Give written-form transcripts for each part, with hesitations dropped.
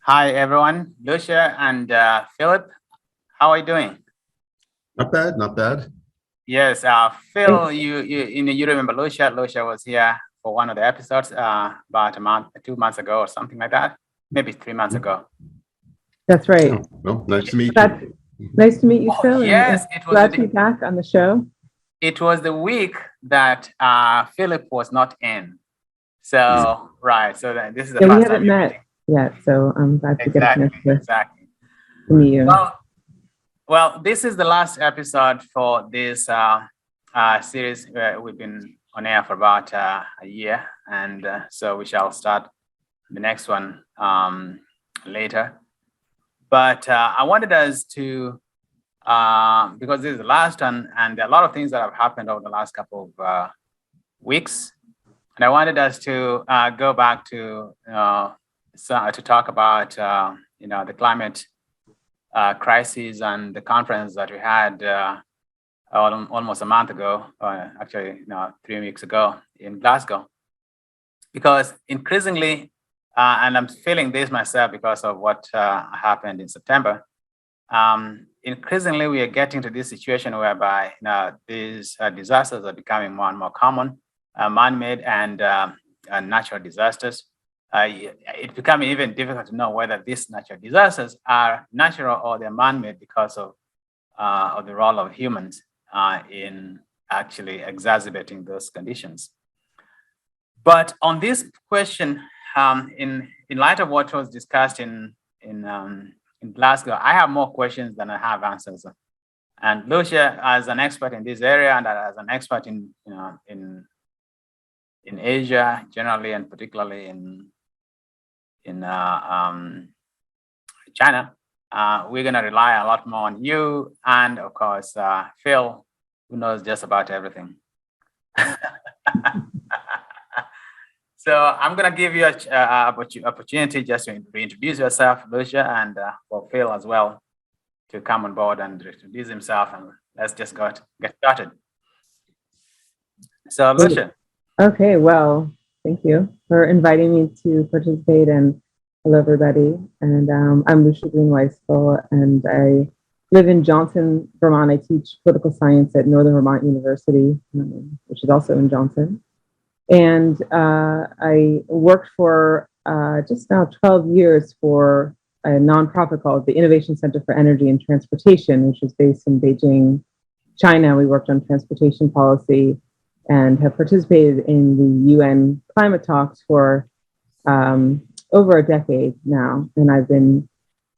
Hi, everyone. Lucia and Philip, how are you doing? Not bad, not bad. Yes, Thanks. Phil, you remember Lucia? Lucia was here for one of the episodes about a month, 2 months ago, or something like that. Maybe 3 months ago. That's right. Oh, well, nice to meet That's you. nice to meet you, Oh, Phil. yes, and glad to be back on the show. it was the week that Philip was not in. So right, so this is the Yeah, we first haven't time you're met meeting. yet, so I'm glad to get a chance Exactly. to meet you. Well, this is the last episode for this series. We've been on air for about a year, and so we shall start the next one later. But I wanted us to, because this is the last one, and there are a lot of things that have happened over the last couple of weeks, and I wanted us to go back to talk about the climate crisis and the conference that we had almost a month ago, actually 3 weeks ago in Glasgow. Because increasingly, and I'm feeling this myself because of what happened in September, increasingly we are getting to this situation whereby these disasters are becoming more and more common, man-made and natural disasters. It's becoming even difficult to know whether these natural disasters are natural or they're man-made because of the role of humans in actually exacerbating those conditions. But on this question, in light of what was discussed in Glasgow, I have more questions than I have answers. And Lucia, as an expert in this area and as an expert in Asia generally, and particularly in China, we're going to rely a lot more on you and, of course, Phil, who knows just about everything. So I'm going to give you an opportunity just to reintroduce yourself, Lucia, and for Phil as well to come on board and introduce himself. And let's just get started. So, Lucia. Okay, well, thank you for inviting me to participate, and hello, everybody. And I'm Lucia Green-Weiskel, and I live in Johnson, Vermont. I teach political science at Northern Vermont University, which is also in Johnson. And I worked for just now 12 years for a nonprofit called the Innovation Center for Energy and Transportation, which is based in Beijing, China. We worked on transportation policy and have participated in the UN climate talks for over a decade now. And I've been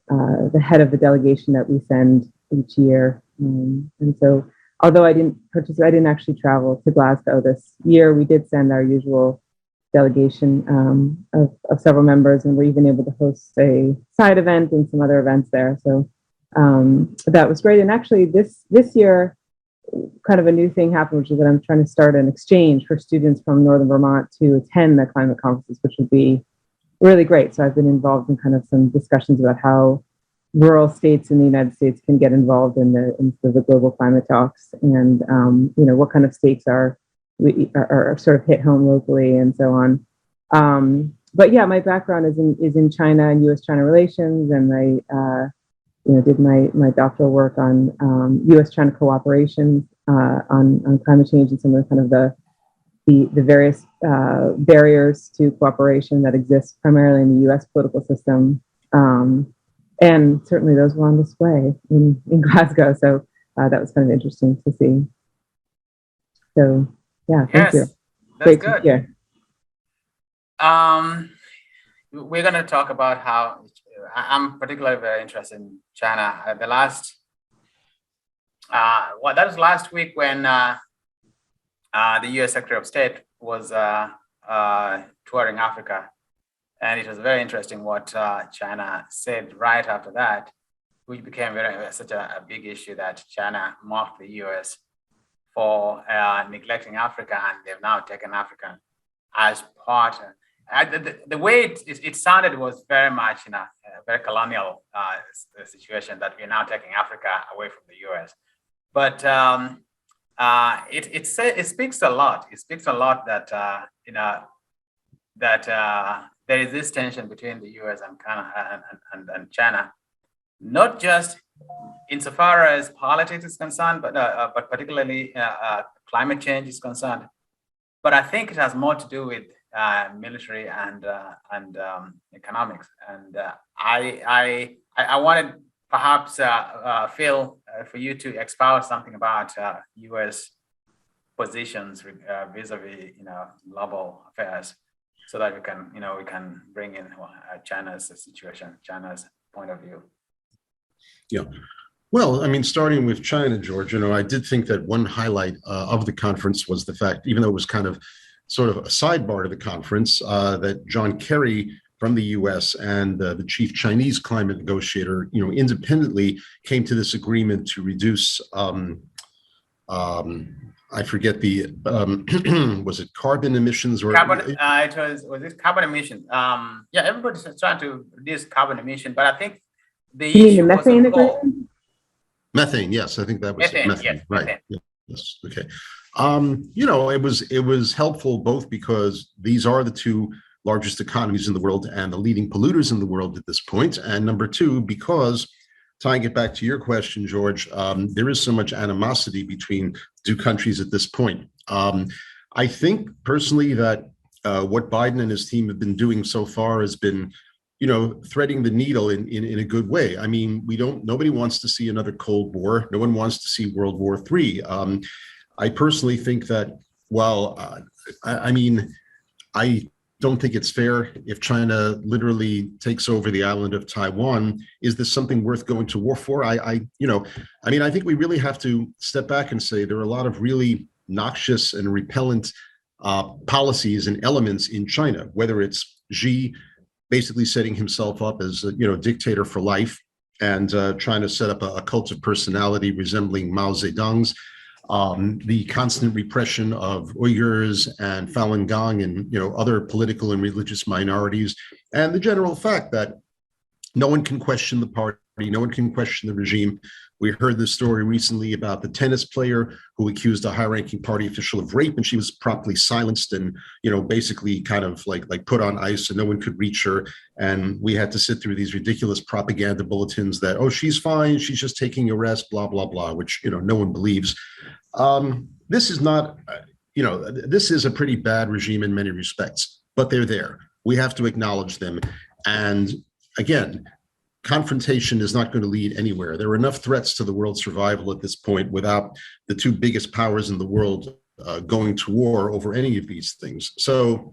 the head of the delegation that we send each year. And so, although I didn't participate, I didn't actually travel to Glasgow this year. We did send our usual delegation of several members, and we're even able to host a side event and some other events there. So that was great. And actually, this year, kind of a new thing happened, which is that I'm trying to start an exchange for students from Northern Vermont to attend the climate conferences, which would be really great. So I've been involved in kind of some discussions about how rural states in the United States can get involved in the global climate talks, and what kind of stakes are sort of hit home locally and so on. But yeah, my background is in China and U.S.-China relations, and I did my doctoral work on U.S.-China cooperation on climate change and some of the kind of the various barriers to cooperation that exist primarily in the U.S. political system. And certainly those were on display in Glasgow. So that was kind of interesting to see. So yeah, thank you. That's great good. To be here. We're going to talk about how I'm particularly very interested in China. That was last week when the U.S. Secretary of State was touring Africa. And it was very interesting what China said right after that, which became such a big issue that China mocked the U.S. for neglecting Africa, and they've now taken Africa as part. The way it sounded was very much a very colonial situation, that we're now taking Africa away from the U.S. But it speaks a lot. It speaks a lot that there is this tension between the US and Canada and China, not just insofar as politics is concerned, but particularly climate change is concerned. But I think it has more to do with military and economics. And I wanted perhaps Phil for you to expound something about U.S. positions vis-a-vis global affairs, so that we can bring in China's situation, China's point of view. Yeah. Well, I mean, starting with China, George, I did think that one highlight of the conference was the fact, even though it was kind of sort of a sidebar to the conference, that John Kerry from the U.S. and the chief Chinese climate negotiator, independently came to this agreement to reduce, I forget the, was it carbon emissions or? Carbon, was it carbon emission? Yeah, everybody's trying to reduce carbon emission, but I think the You mean issue the was methane a goal. agreement? Methane, yes, I think that was Methane, yes, right. methane. Yes, okay. It was helpful both because these are the two largest economies in the world and the leading polluters in the world at this point. And number two, because tying it back to your question, George, there is so much animosity between two countries at this point. I think personally that what Biden and his team have been doing so far has been threading the needle in a good way. I mean, nobody wants to see another Cold War. No one wants to see World War III. I personally think that, I don't think it's fair if China literally takes over the island of Taiwan. Is this something worth going to war for? I think we really have to step back and say there are a lot of really noxious and repellent policies and elements in China, whether it's Xi basically setting himself up as a dictator for life and trying to set up a cult of personality resembling Mao Zedong's, the constant repression of Uyghurs and Falun Gong and other political and religious minorities, and the general fact that no one can question the party, no one can question the regime. We heard this story recently about the tennis player who accused a high-ranking party official of rape, and she was promptly silenced and, basically kind of like put on ice, and no one could reach her. And we had to sit through these ridiculous propaganda bulletins that, oh, she's fine, she's just taking a rest, blah, blah, blah, which, no one believes. This is not, this is a pretty bad regime in many respects, but they're there. We have to acknowledge them. And again, confrontation is not going to lead anywhere. There are enough threats to the world's survival at this point without the two biggest powers in the world going to war over any of these things. So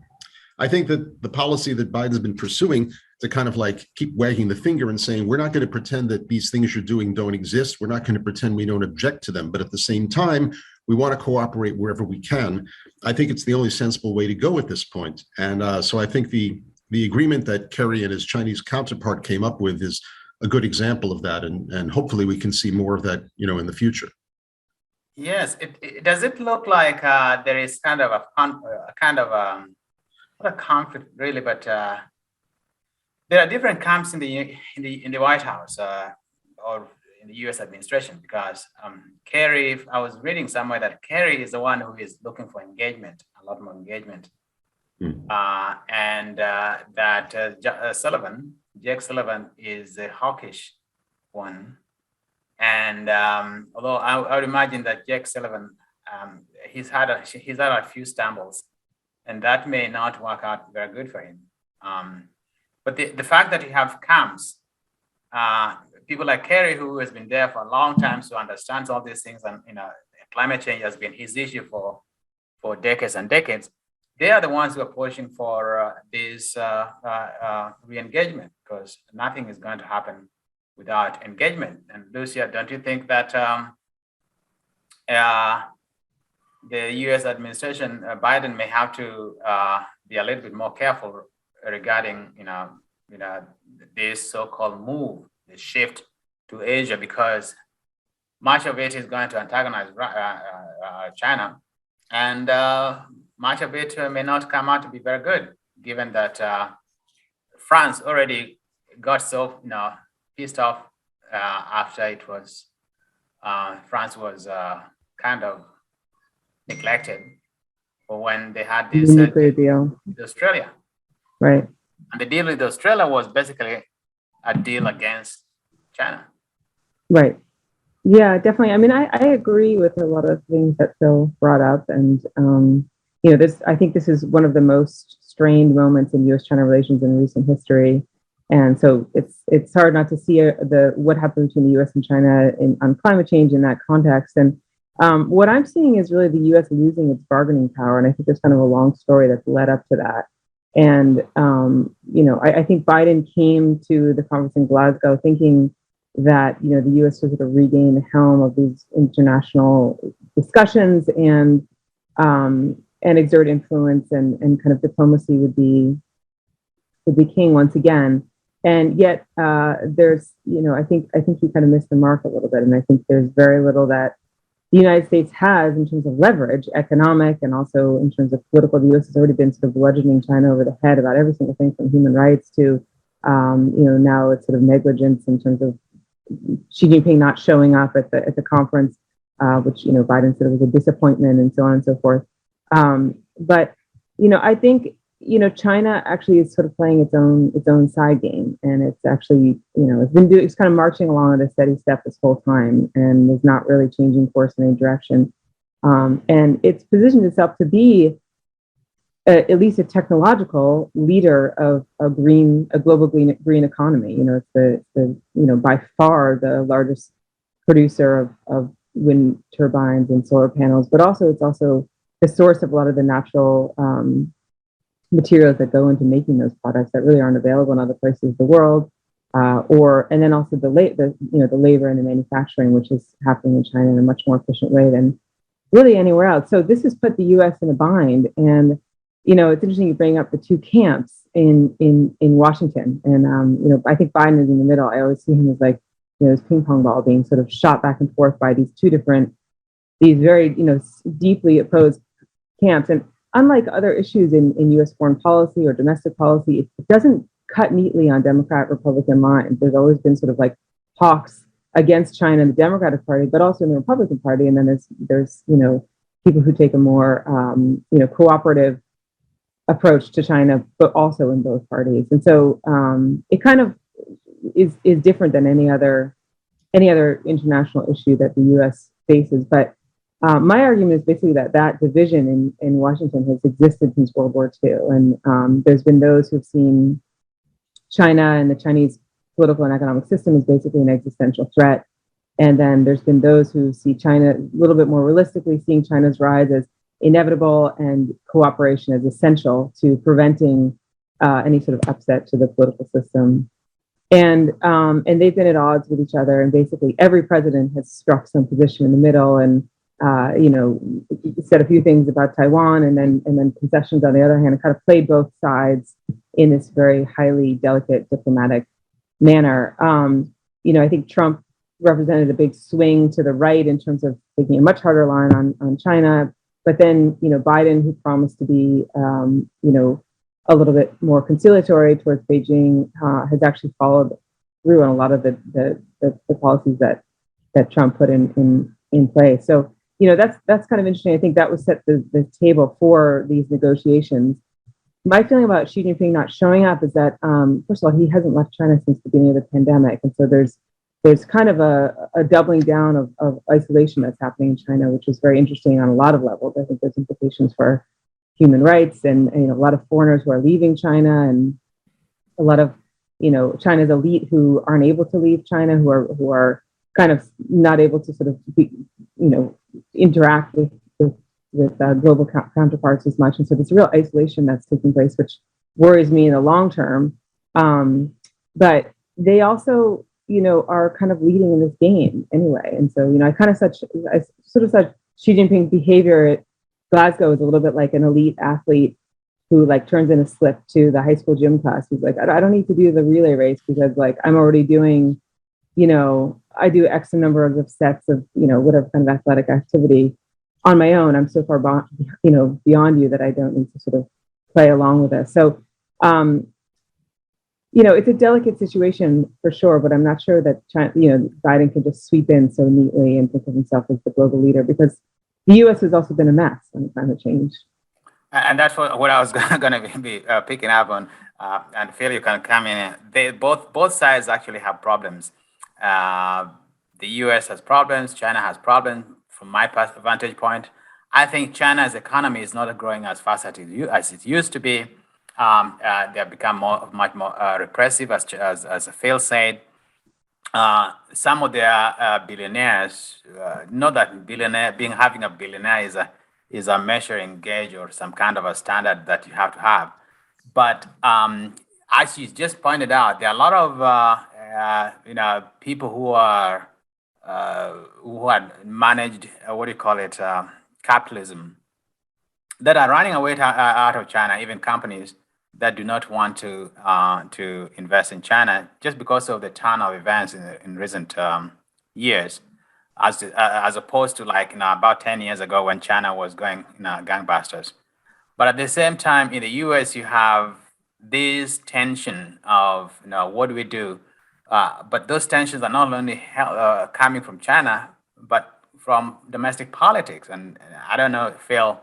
I think that the policy that Biden's been pursuing to kind of keep wagging the finger and saying, we're not going to pretend that these things you're doing don't exist. We're not going to pretend we don't object to them. But at the same time, we want to cooperate wherever we can. I think it's the only sensible way to go at this point. And so I think the agreement that Kerry and his Chinese counterpart came up with is a good example of that. And hopefully we can see more of that, in the future. Yes. Does it look like there is kind of not a conflict really, but there are different camps in the White House or in the U.S. administration, because Kerry, I was reading somewhere that Kerry is the one who is looking for engagement, a lot more engagement. And that Jake Sullivan is the hawkish one. And although I would imagine that Jake Sullivan, he's had a few stumbles, and that may not work out very good for him. But the fact that you have camps, people like Kerry, who has been there for a long time, so understands all these things, and climate change has been his issue for decades and decades. They are the ones who are pushing for this re-engagement, because nothing is going to happen without engagement. And Lucia, don't you think that the U.S. administration, Biden, may have to be a little bit more careful regarding, this so-called move, the shift to Asia, because much of it is going to antagonize China, and much of it may not come out to be very good, given that France already got so pissed off after it was France was kind of neglected for when they had this nuclear deal with Australia. Right. And the deal with Australia was basically a deal against China. Right. Yeah, definitely. I mean, I agree with a lot of things that Phil brought up. And, I think this is one of the most strained moments in U.S.-China relations in recent history. And so it's hard not to see what happened between the U.S. and China on climate change in that context. And what I'm seeing is really the U.S. losing its bargaining power. And I think there's kind of a long story that's led up to that. And, I think Biden came to the conference in Glasgow thinking that, the U.S. was going to regain the helm of these international discussions and exert influence and kind of diplomacy would be king once again. And yet there's, I think he kind of missed the mark a little bit. And I think there's very little that the United States has in terms of leverage, economic, and also in terms of political. The U.S. has already been sort of bludgeoning China over the head about every single thing from human rights to, now it's sort of negligence in terms of Xi Jinping not showing up at the conference, which, Biden said was a disappointment and so on and so forth. But, I think, China actually is sort of playing its own side game, and it's actually, it's kind of marching along at a steady step this whole time, and is not really changing course in any direction. And it's positioned itself to be at least a technological leader of a global green economy. It's the by far the largest producer of wind turbines and solar panels, but also it's also the source of a lot of the natural materials that go into making those products that really aren't available in other places of the world, and then also the labor and the manufacturing, which is happening in China in a much more efficient way than really anywhere else. So this has put the U.S. in a bind, and it's interesting you bring up the two camps in Washington, and I think Biden is in the middle. I always see him as like this ping pong ball being sort of shot back and forth by these very deeply opposed camps. And unlike other issues in U.S. foreign policy or domestic policy, it doesn't cut neatly on Democrat-Republican lines. There's always been sort of like hawks against China in the Democratic Party, but also in the Republican Party. And then there's people who take a more cooperative approach to China, but also in both parties. And so it kind of is different than any other international issue that the U.S. faces. But my argument is basically that division in Washington has existed since World War II. And there's been those who've seen China and the Chinese political and economic system as basically an existential threat. And then there's been those who see China a little bit more realistically, seeing China's rise as inevitable and cooperation as essential to preventing any sort of upset to the political system. And they've been at odds with each other. And basically every president has struck some position in the middle and said a few things about Taiwan and then concessions on the other hand, and kind of played both sides in this very highly delicate diplomatic manner. I think Trump represented a big swing to the right in terms of taking a much harder line on China. But then, Biden, who promised to be, a little bit more conciliatory towards Beijing, has actually followed through on a lot of the policies that Trump put in place. So, that's kind of interesting. I think that was set the table for these negotiations. My feeling about Xi Jinping not showing up is that, first of all, he hasn't left China since the beginning of the pandemic. And so there's kind of a doubling down of isolation that's happening in China, which is very interesting on a lot of levels. I think there's implications for human rights and a lot of foreigners who are leaving China, and a lot of China's elite who aren't able to leave China, who are kind of not able to sort of interact with global counterparts as much. And so there's real isolation that's taking place, which worries me in the long term. But they also are kind of leading in this game anyway. And so, I sort of said Xi Jinping's behavior at Glasgow is a little bit like an elite athlete who turns in a slip to the high school gym class. He's like, I don't need to do the relay race because I'm already doing, I do X number of sets of, whatever kind of athletic activity on my own. I'm so far beyond you that I don't need to sort of play along with this. So, it's a delicate situation for sure, but I'm not sure that China, Biden can just sweep in so neatly and think of himself as the global leader, because the U.S. has also been a mess on climate change. And that's what I was going to be picking up on. and Phil, you can come in. They both sides actually have problems. The U.S. has problems. China has problems. From my vantage point, I think China's economy is not growing as fast as it used to be. They have become much more repressive, as Phil said. Some of their billionaires, not that having a billionaire is a measuring gauge or some kind of a standard that you have to have. But as you just pointed out, there are a lot of people who had managed what do you call it, capitalism, that are running away out of China. Even companies that do not want to invest in China just because of the turn of events in recent years, as opposed to like about 10 years ago when China was going gangbusters. But at the same time, in the U.S., you have this tension of what do we do? But those tensions are not only coming from China, but from domestic politics. And I don't know, Phil,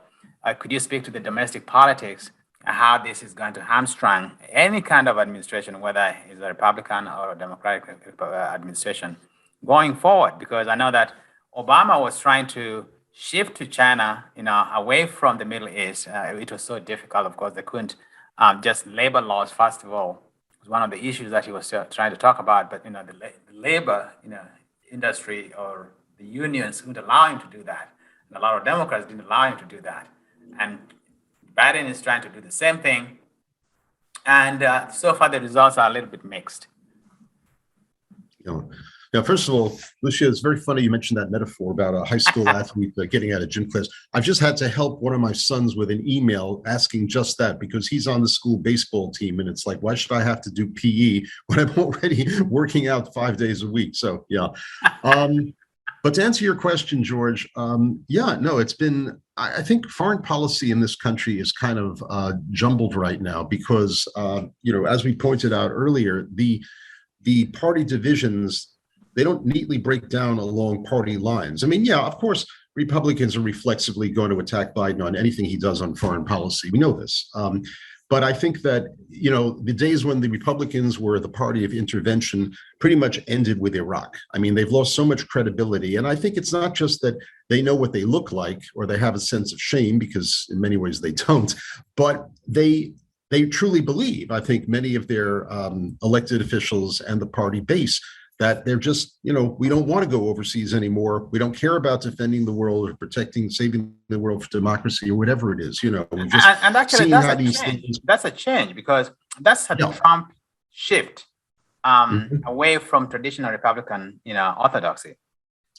could you speak to the domestic politics, how this is going to hamstring any kind of administration, whether it's a Republican or a Democratic administration going forward? Because I know that Obama was trying to shift to China, away from the Middle East. It was so difficult. Of course, they couldn't just labor laws. First of all, was one of the issues that he was trying to talk about. But the labor, industry or the unions wouldn't allow him to do that, and a lot of Democrats didn't allow him to do that. And Biden is trying to do the same thing, and so far the results are a little bit mixed. Now, first of all, Lucia, it's very funny you mentioned that metaphor about a high school athlete getting out of gym class. I've just had to help one of my sons with an email asking just that, because he's on the school baseball team, and it's like, why should I have to do PE when I'm already working out 5 days a week? So, yeah. But to answer your question, George, it's been, I think foreign policy in this country is kind of jumbled right now because, as we pointed out earlier, the party divisions, they don't neatly break down along party lines. I mean, yeah, of course, Republicans are reflexively going to attack Biden on anything he does on foreign policy. We know this. But I think that, the days when the Republicans were the party of intervention pretty much ended with Iraq. I mean, they've lost so much credibility. And I think it's not just that they know what they look like or they have a sense of shame, because in many ways they don't, but they truly believe, I think many of their elected officials and the party base, that they're just, we don't want to go overseas anymore. We don't care about defending the world or saving the world for democracy or whatever it is. We've just and actually, that's a change because that's a Trump shift away from traditional Republican, orthodoxy.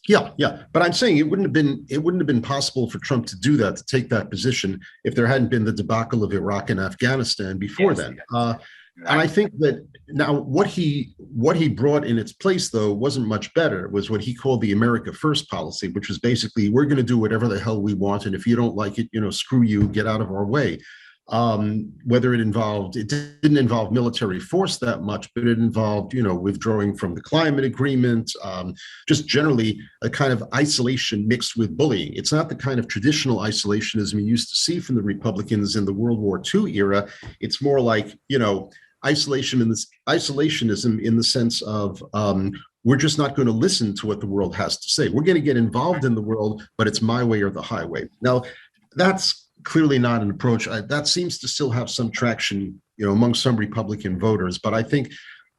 Yeah. But I'm saying it wouldn't have been possible for Trump to do that, to take that position, if there hadn't been the debacle of Iraq and Afghanistan before then. And I think that now what he brought in its place, though, wasn't much better. It was what he called the America First policy, which was basically, we're going to do whatever the hell we want. And if you don't like it, screw you, get out of our way. Whether it didn't involve military force that much, but it involved, withdrawing from the climate agreement, just generally a kind of isolation mixed with bullying. It's not the kind of traditional isolationism we used to see from the Republicans in the World War II era. It's more like, isolationism in the sense of, we're just not going to listen to what the world has to say. We're going to get involved in the world, but it's my way or the highway. Now, that's clearly not an approach that seems to still have some traction, among some Republican voters. But I think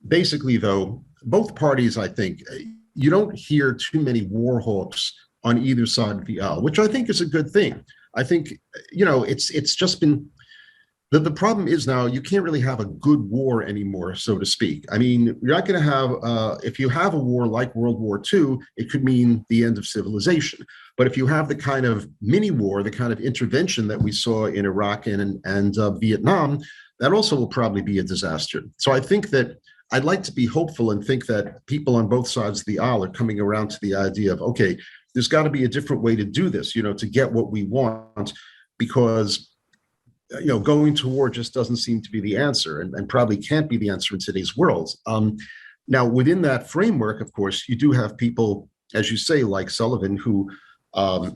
basically, though, both parties, I think, you don't hear too many war hawks on either side of the aisle, which I think is a good thing. I think, it's just been, the problem is now you can't really have a good war anymore, so to speak. I mean, you're not going to have, if you have a war like World War II, it could mean the end of civilization. But if you have the kind of mini war, the kind of intervention that we saw in Iraq and Vietnam, that also will probably be a disaster. So I think that I'd like to be hopeful and think that people on both sides of the aisle are coming around to the idea of, okay, there's got to be a different way to do this, to get what we want, because going to war just doesn't seem to be the answer, and probably can't be the answer in today's world. Now, within that framework, of course, you do have people, as you say, like Sullivan, who are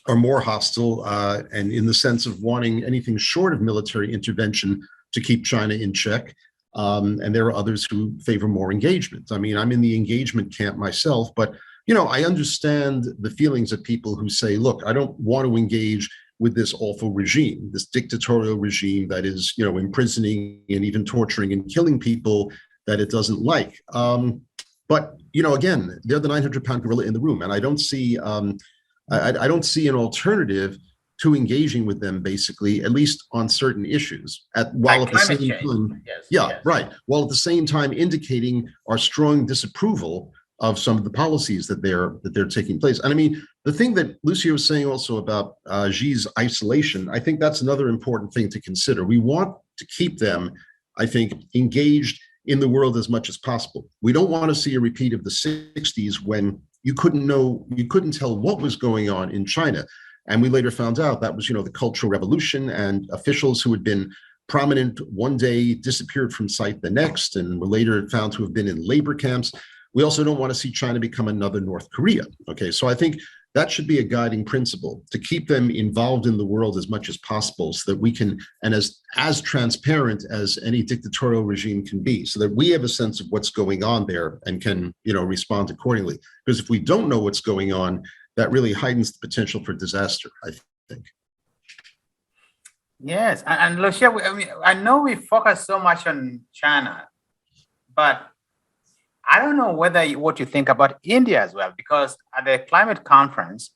more hostile, and in the sense of wanting anything short of military intervention to keep China in check. And there are others who favor more engagement. I mean, I'm in the engagement camp myself, but I understand the feelings of people who say, look, I don't want to engage with this awful regime, this dictatorial regime that is, imprisoning and even torturing and killing people that it doesn't like. But again, they're the 900-pound gorilla in the room, and I don't see I don't see an alternative to engaging with them, basically, at least on certain issues. While at the same time, right. While at the same time indicating our strong disapproval of some of the policies that they're taking place. And I mean, the thing that Lucia was saying also about Xi's isolation, I think that's another important thing to consider. We want to keep them, I think, engaged in the world as much as possible. We don't want to see a repeat of the 60s when you couldn't tell what was going on in China. And we later found out that was, the Cultural Revolution, and officials who had been prominent one day disappeared from sight the next, and were later found to have been in labor camps. We also don't want to see China become another North Korea. Okay, so I think that should be a guiding principle, to keep them involved in the world as much as possible, so that we can, and as transparent as any dictatorial regime can be, so that we have a sense of what's going on there and can, respond accordingly. Because if we don't know what's going on, that really heightens the potential for disaster, I think. Yes, and Lucia, I know we focus so much on China, but I don't know what you think about India as well, because at the climate conference,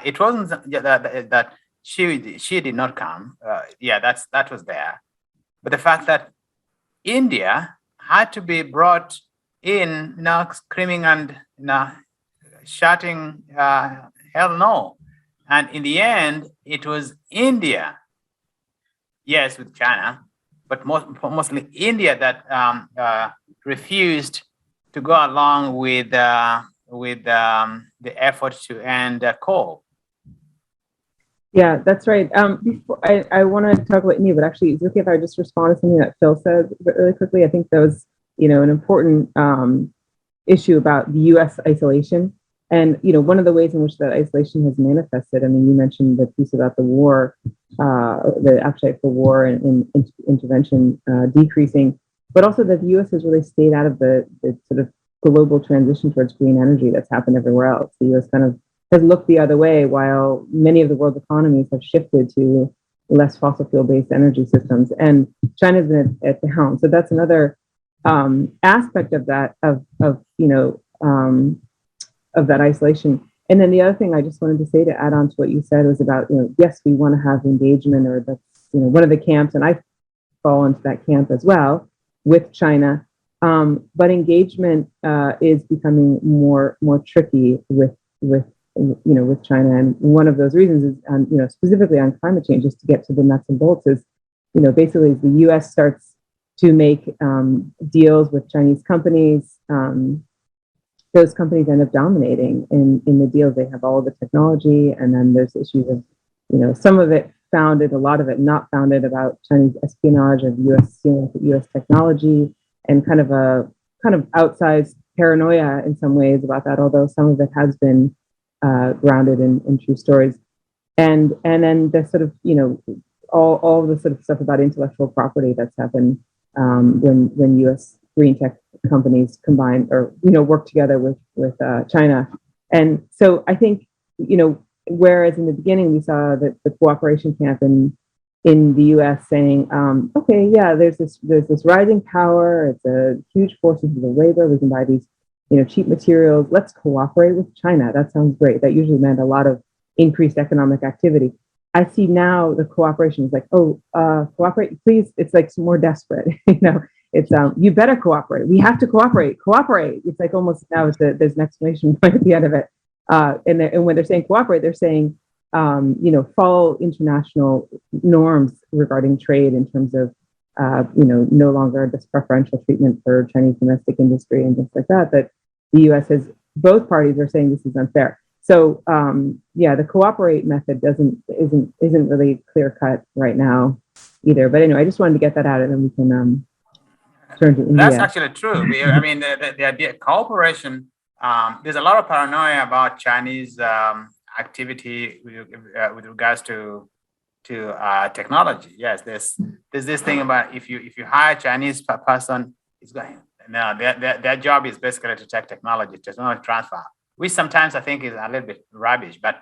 it wasn't that she did not come. That was there, but the fact that India had to be brought in, screaming and shouting, hell no. And in the end, it was India, yes, with China, but mostly India that refused to go along with the effort to end coal. Yeah, that's right. Before I want to talk about India, but actually, it's okay if I just respond to something that Phil said really quickly. I think that was, an important issue about the U.S. isolation, and one of the ways in which that isolation has manifested. I mean, you mentioned the piece about the war, the appetite for war and intervention decreasing, but also that the U.S. has really stayed out of the sort of global transition towards green energy that's happened everywhere else. The U.S. kind of has looked the other way, while many of the world's economies have shifted to less fossil fuel-based energy systems, and China's been at the helm. So that's another aspect of that of that isolation. And then the other thing I just wanted to say to add on to what you said was about, yes, we want to have engagement, or that's one of the camps, and I fall into that camp as well with China. But engagement is becoming more tricky with China, and one of those reasons is, specifically on climate change, just to get to the nuts and bolts, is, basically the U.S. starts to make deals with Chinese companies. Those companies end up dominating in the deals. They have all of the technology, and then there's issues of, some of it founded, a lot of it not founded, about Chinese espionage of U.S. technology, and kind of outsized paranoia in some ways about that, although some of it has been grounded in true stories. And then the sort of, all the sort of stuff about intellectual property that's happened when U.S. green tech companies combine or, work together with China. And so I think, whereas in the beginning we saw that the cooperation camp in the U.S. saying, okay, yeah, there's this rising power, it's a huge force of the labor, we can buy these, cheap materials, let's cooperate with China. That sounds great. That usually meant a lot of increased economic activity. I see now the cooperation is like, cooperate, please. It's like some more desperate, it's, you better cooperate. We have to cooperate. It's like almost now there's an exclamation point at the end of it. And when they're saying cooperate, they're saying, follow international norms regarding trade in terms of, no longer this preferential treatment for Chinese domestic industry and things like that. That the U.S. both parties are saying this is unfair. So, the cooperate method isn't really clear cut right now either. But anyway, I just wanted to get that out, and then we can turn to India. That's actually true. The idea cooperation. There's a lot of paranoia about Chinese activity with regards to technology. Yes, there's this thing about if you hire a Chinese person, it's going no, their job is basically to take technology transfer, which sometimes I think is a little bit rubbish. But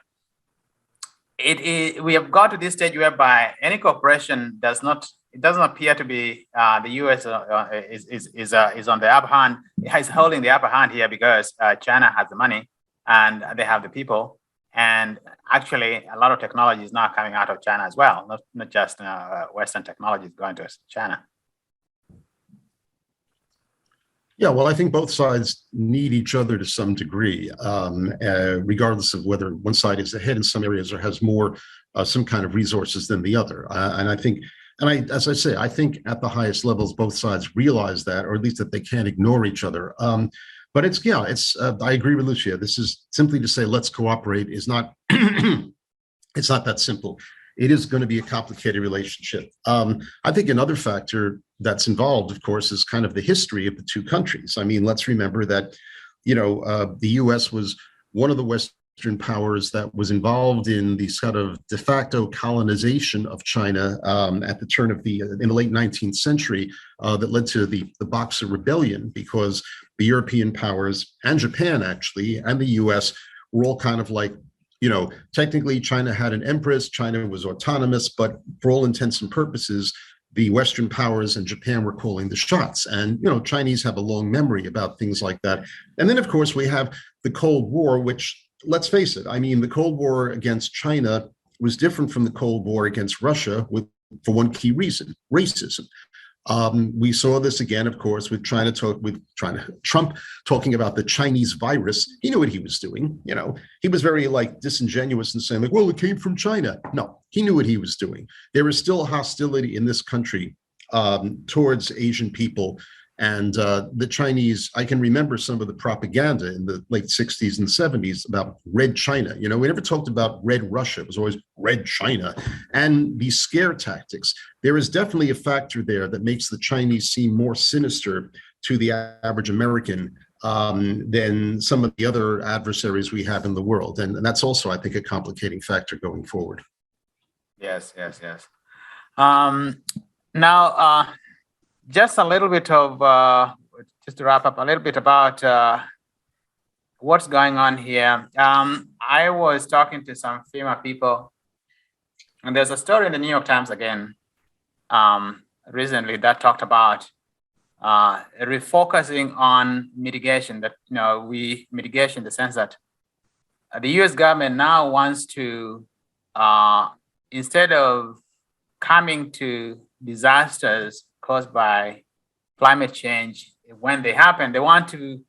we have got to this stage whereby any corporation doesn't appear to be the U.S. Is on the upper hand, is holding the upper hand here because China has the money and they have the people. And actually, a lot of technology is now coming out of China as well, not just Western technology is going to China. Yeah, well, I think both sides need each other to some degree, regardless of whether one side is ahead in some areas or has more some kind of resources than the other. And I think, as I say, I think at the highest levels, both sides realize that, or at least that they can't ignore each other. But I agree with Lucia. This is simply to say, let's cooperate is not, it's not that simple. It is going to be a complicated relationship. I think another factor that's involved, of course, is kind of the history of the two countries. I mean, let's remember that, the U.S. was one of the Western powers that was involved in the sort of de facto colonization of China at the turn of in the late 19th century that led to the Boxer Rebellion, because the European powers and Japan actually and the U.S. were all kind of like, technically China had an empress, China was autonomous, but for all intents and purposes, the Western powers and Japan were calling the shots. And, Chinese have a long memory about things like that. And then, of course, we have the Cold War, which, let's face it, I mean, the Cold War against China was different from the Cold War against Russia for one key reason: racism. We saw this again, of course, with Trump talking about the Chinese virus. He knew what he was doing. He was very disingenuous and saying well, it came from China. No, he knew what he was doing. There is still hostility in this country towards Asian people. And the Chinese, I can remember some of the propaganda in the late 60s and 70s about Red China. We never talked about Red Russia. It was always Red China. And these scare tactics, there is definitely a factor there that makes the Chinese seem more sinister to the average American than some of the other adversaries we have in the world. And that's also, I think, a complicating factor going forward. Yes. Now, just a little bit of, just to wrap up a little bit about what's going on here. I was talking to some FEMA people, and there's a story in the New York Times again recently that talked about refocusing on mitigation. That mitigation in the sense that the U.S. government now wants to, instead of coming to disasters caused by climate change, when they happen, they want to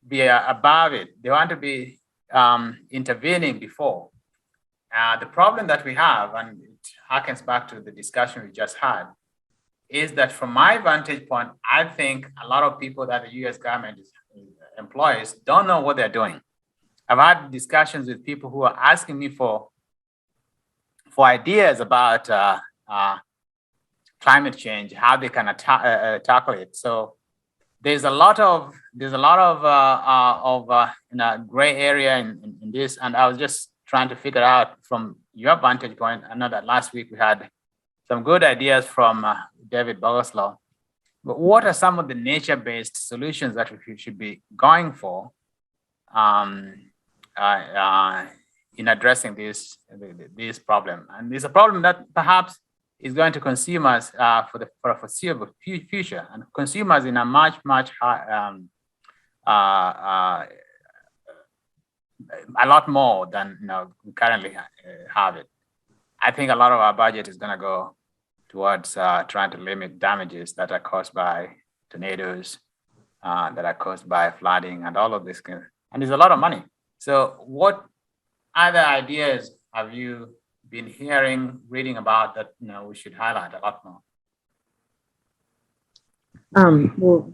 be above it. They want to be intervening before. The problem that we have, and it harkens back to the discussion we just had, is that from my vantage point, I think a lot of people that the U.S. government employs don't know what they're doing. I've had discussions with people who are asking me for ideas about climate change, how they can tackle it. So there's a lot of gray area in this, and I was just trying to figure out from your vantage point. I know that last week we had some good ideas from David Bogoslaw, but what are some of the nature-based solutions that we should be going for in addressing this problem? And it's a problem that perhaps is going to consume us for the foreseeable future, and consume us in a much high, a lot more than we currently have it. I think a lot of our budget is going to go towards trying to limit damages that are caused by tornadoes, that are caused by flooding, and all of this. And it's a lot of money. So, what other ideas have you been hearing, reading about that we should highlight a lot more? Well,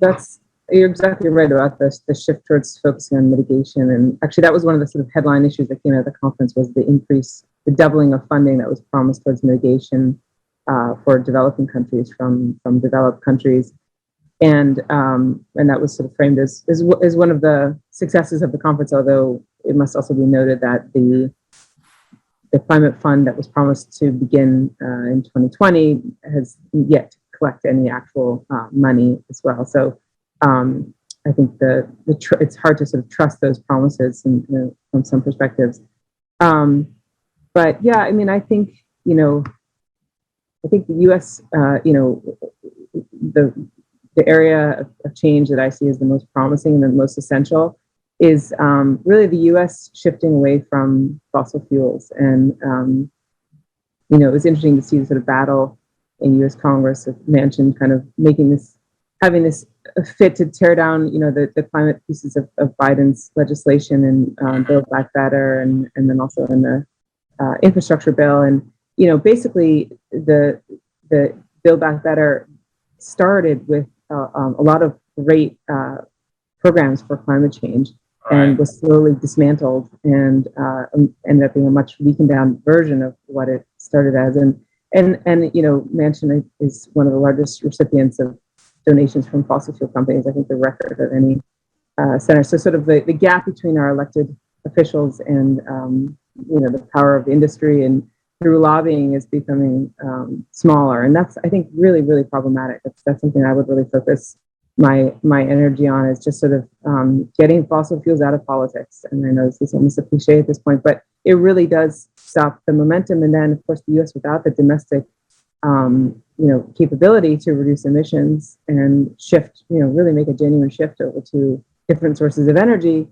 you're exactly right about this, the shift towards focusing on mitigation. And actually that was one of the sort of headline issues that came out of the conference, was the doubling of funding that was promised towards mitigation for developing countries from developed countries. And that was sort of framed as one of the successes of the conference, although it must also be noted that the the climate fund that was promised to begin in 2020 has yet to collect any actual money as well. So I think it's hard to sort of trust those promises from some perspectives. But yeah, I mean, I think the U.S. The area of change that I see as the most promising and the most essential is really the U.S. shifting away from fossil fuels. And, it was interesting to see the sort of battle in U.S. Congress of Manchin kind of having this fit to tear down, the climate pieces of Biden's legislation and Build Back Better and then also in the infrastructure bill. And, basically the Build Back Better started with a lot of great programs for climate change and was slowly dismantled and ended up being a much weakened down version of what it started as. And Manchin is one of the largest recipients of donations from fossil fuel companies, I think the record of any senator. So sort of the gap between our elected officials and, the power of industry and through lobbying is becoming smaller. And that's, I think, really, really problematic. That's something I would really focus my energy on, is just sort of getting fossil fuels out of politics. And I know this is almost a cliche at this point, but it really does stop the momentum. And then, of course, the U.S. without the domestic, capability to reduce emissions and shift, really make a genuine shift over to different sources of energy,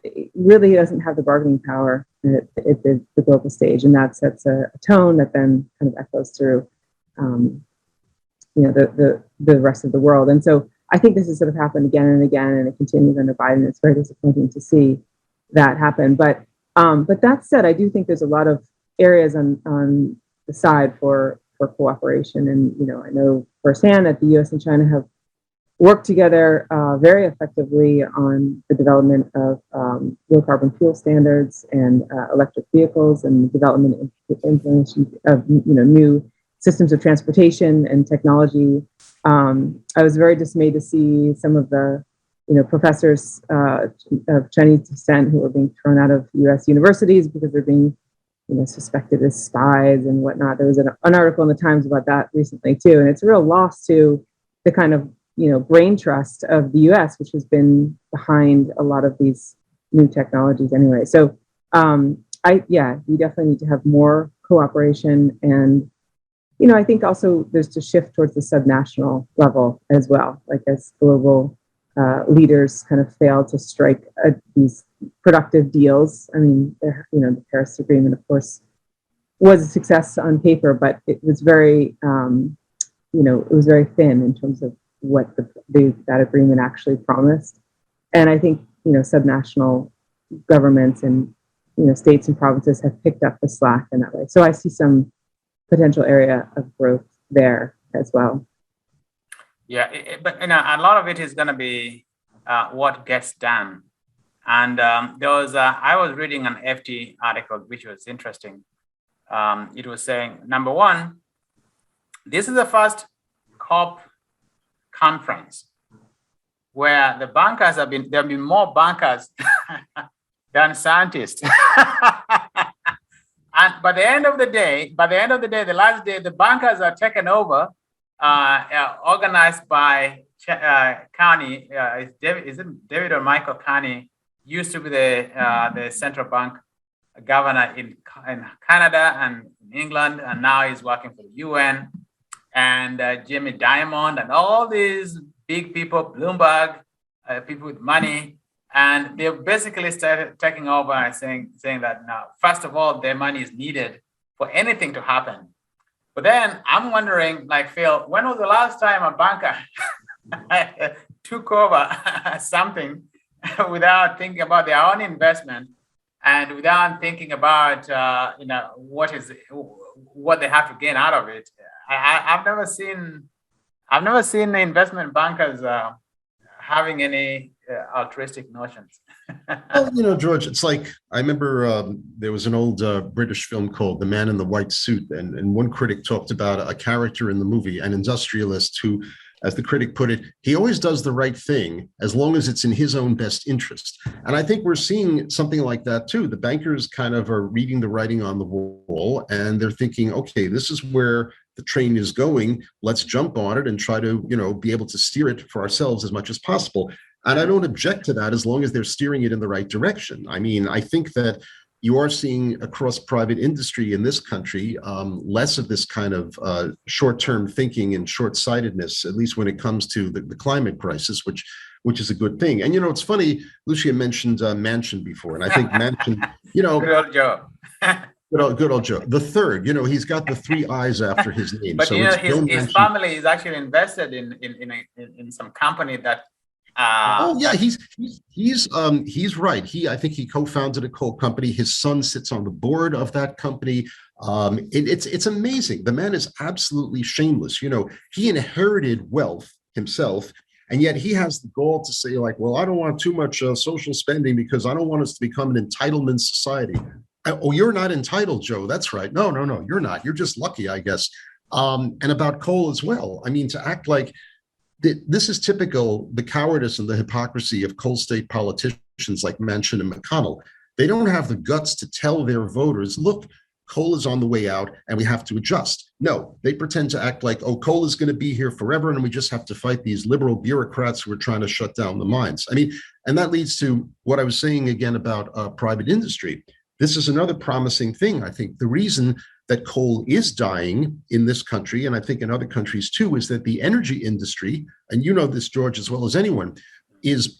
it really doesn't have the bargaining power at the global stage. And that sets a tone that then kind of echoes through, the rest of the world. And so I think this has sort of happened again and again, and it continues under Biden. It's very disappointing to see that happen. But that said, I do think there's a lot of areas on the side for cooperation. And, I know firsthand that the U.S. and China have worked together very effectively on the development of low carbon fuel standards and electric vehicles and development and implementation of new systems of transportation and technology. I was very dismayed to see some of the professors of Chinese descent who are being thrown out of U.S. universities because they're being suspected as spies and whatnot. There was an article in the Times about that recently too, and it's a real loss to the kind of brain trust of the U.S., which has been behind a lot of these new technologies anyway. So we definitely need to have more cooperation. And, I think also there's to shift towards the subnational level as well, like as global leaders kind of fail to strike these productive deals. I mean, the Paris Agreement, of course, was a success on paper, but it was very, it was very thin in terms of what that agreement actually promised. And I think, subnational governments and, states and provinces have picked up the slack in that way. So I see some potential area of growth there as well. Yeah, but a lot of it is going to be what gets done. And I was reading an FT article, which was interesting. It was saying, number one, this is the first COP conference where the bankers there have been more bankers than scientists. And by the end of the day, the last day, the bankers are taken over, organized by Carney. Is it David or Michael Carney? Used to be the central bank governor in Canada and England, and now he's working for the UN. And Jamie Dimon and all these big people, Bloomberg, people with money, and they basically started taking over and saying that now, first of all, their money is needed for anything to happen. But then I'm wondering, like Phil, when was the last time a banker took over something without thinking about their own investment and without thinking about what they have to gain out of it? I've never seen the investment bankers having any altruistic notions. Well, George, it's like, I remember there was an old British film called The Man in the White Suit, and one critic talked about a character in the movie, an industrialist who as the critic put it, he always does the right thing as long as it's in his own best interest. And I think we're seeing something like that too. The bankers kind of are reading the writing on the wall, and they're thinking, okay, this is where the train is going. Let's jump on it and try to, be able to steer it for ourselves as much as possible. And I don't object to that as long as they're steering it in the right direction. I mean, I think that you are seeing across private industry in this country less of this kind of short-term thinking and short-sightedness, at least when it comes to the climate crisis, which is a good thing. And it's funny, Lucia mentioned Manchin before, and I think Manchin, Good old Joe. good old Joe. The third, he's got the three I's after his name. But so his family is actually invested in some company that. Oh yeah, he's right. I think he co-founded a coal company. His son sits on the board of that company. It's amazing. The man is absolutely shameless. He inherited wealth himself, and yet he has the goal to say, like, well, I don't want too much social spending because I don't want us to become an entitlement society. Oh, you're not entitled, Joe. That's right. No, you're not. You're just lucky, I guess. And about coal as well. I mean, to act like this is typical, the cowardice and the hypocrisy of coal state politicians like Manchin and McConnell. They don't have the guts to tell their voters, look, coal is on the way out and we have to adjust. No, they pretend to act like, oh, coal is going to be here forever and we just have to fight these liberal bureaucrats who are trying to shut down the mines. I mean, and that leads to what I was saying again about private industry. This is another promising thing. I think the reason that coal is dying in this country, and I think in other countries too, is that the energy industry, and you know this, George, as well as anyone, is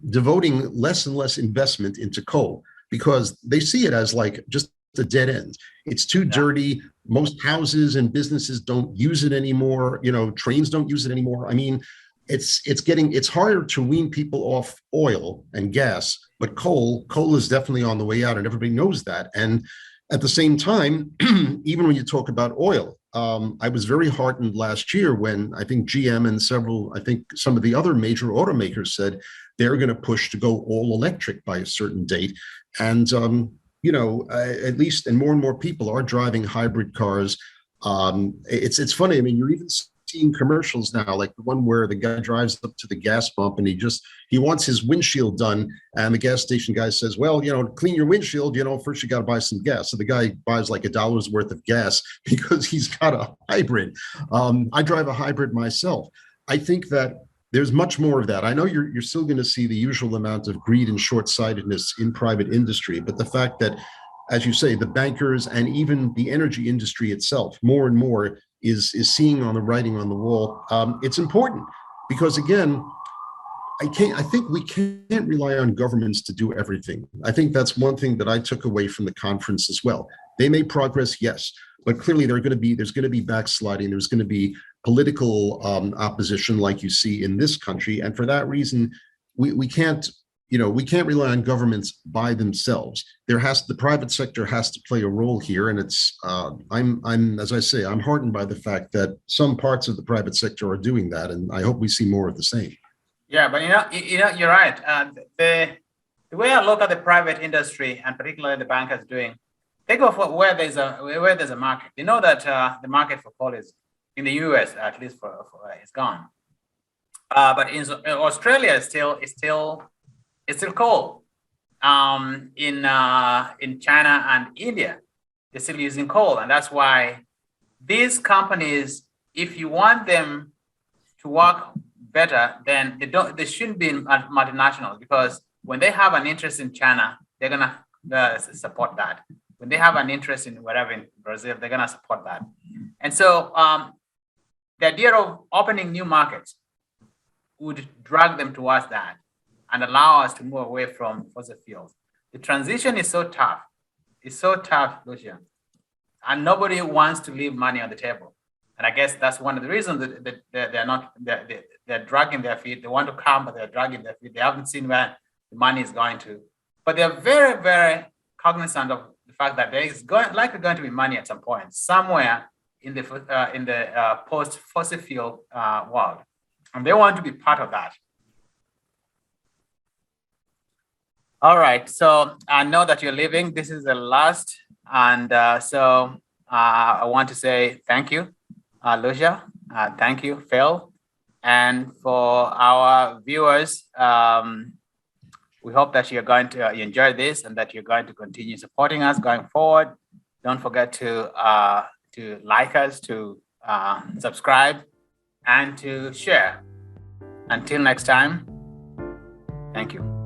devoting less and less investment into coal because they see it as like just a dead end. It's too dirty. Most houses and businesses don't use it anymore. Trains don't use it anymore. I mean, it's harder to wean people off oil and gas, but coal is definitely on the way out, and everybody knows that. And at the same time, even when you talk about oil, I was very heartened last year when I think GM and some of the other major automakers said they're going to push to go all electric by a certain date. And, at least, and more people are driving hybrid cars. It's funny. I mean, you're even seeing commercials now, like the one where the guy drives up to the gas pump and he wants his windshield done, and the gas station guy says, well, clean your windshield, first you got to buy some gas. So the guy buys like $1 worth of gas because he's got a hybrid. I drive a hybrid myself. I think that there's much more of that. I know you're still going to see the usual amount of greed and short-sightedness in private industry, but the fact that, as you say, the bankers and even the energy industry itself, more and more is seeing on the writing on the wall. It's important because, again, I think we can't rely on governments to do everything. I think that's one thing that I took away from the conference as well. They made progress, yes, but clearly there's going to be backsliding. There's going to be political opposition like you see in this country. And for that reason, we can't rely on governments by themselves. The private sector has to play a role here. And it's, as I say, I'm heartened by the fact that some parts of the private sector are doing that. And I hope we see more of the same. Yeah, but you're right. The way I look at the private industry, and particularly the bankers doing, they go for where there's a market. They know that the market for coal is in the US, at least for is gone. But in Australia, it's still coal. In China and India, they're still using coal, and that's why these companies, if you want them to work better, then they shouldn't be multinationals, because when they have an interest in China, they're gonna support that. When they have an interest in whatever in Brazil, they're gonna support that. And so the idea of opening new markets would drag them towards that and allow us to move away from fossil fuels. The transition is so tough. It's so tough, Lucia. And nobody wants to leave money on the table. And I guess that's one of the reasons that they're dragging their feet. They want to come, but they're dragging their feet. They haven't seen where the money is going to. But they're very, very cognizant of the fact that there is likely going to be money at some point, somewhere in the post-fossil fuel world. And they want to be part of that. All right, so I know that you're leaving. This is the last. And so I want to say thank you, Lucia, Thank you, Phil. And for our viewers, we hope that you're going to enjoy this and that you're going to continue supporting us going forward. Don't forget to like us, to subscribe, and to share. Until next time, thank you.